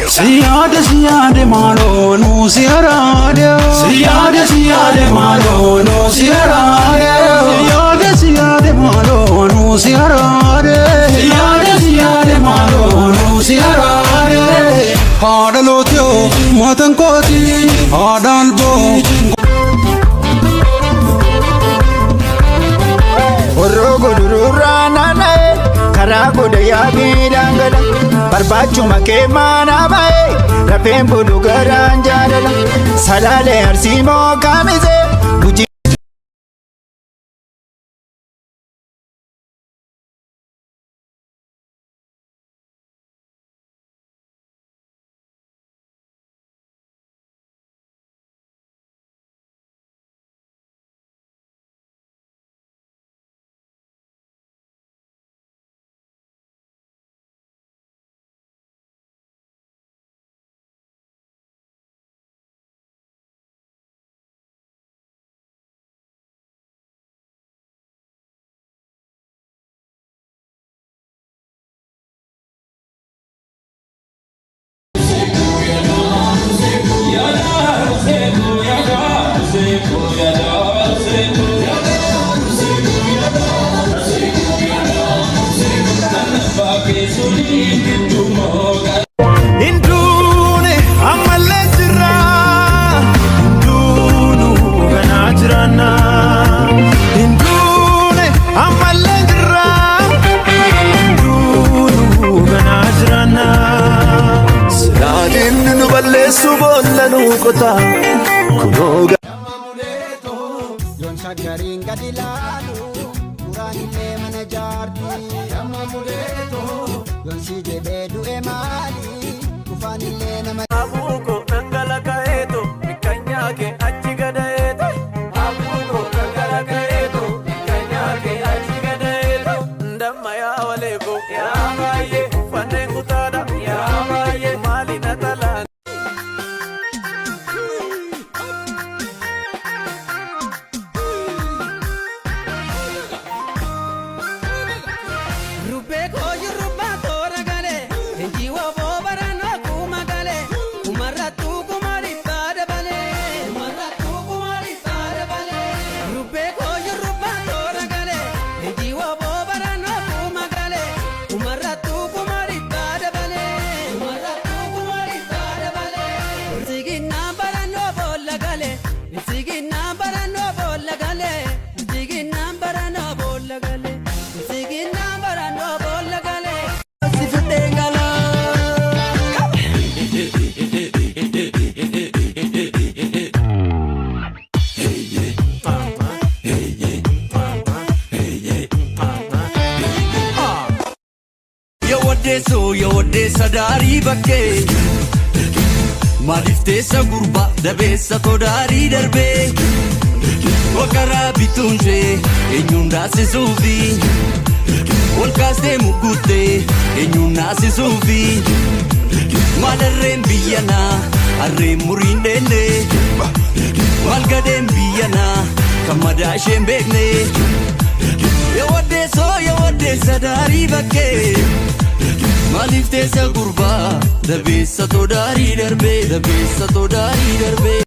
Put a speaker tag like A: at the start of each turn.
A: Siyade malo no siyade. Siyade malo no siyade. Siyade malo no siyade. Siyade malo no siyade. Hadalotyo matankoti hadalbo.
B: Orogo dururana na karago de yabidangala barbachu makemana bae rapembu lugaranjala salale arsimo kamize buji
C: Indune amalejra indunu ganajrana indune amalejra indunu ganajrana sadin nuballe subolanu kota kunoga
B: yon shagarin gadilalu uranile manajardi yamamuleto yon sije bedu emali kufanile na
C: abuko nangala kaeto mikanyake achigadaeto abuko nangala kaeto mikanyake achigadaeto ndama ya waleko ya baye fanengu tada ya baye mali natala Yodesa dari bakke Maliftesa gurba dabesa todari darbe Wakara bitunje enyunda se suvi Walkaste mugute enyunda se suvi Malarrem biyana arrem murindende Walgadem biyana kamada shembekne Yodesa dari bakke Maliftesa gurba dabesa todari darbe dabesa todari darbe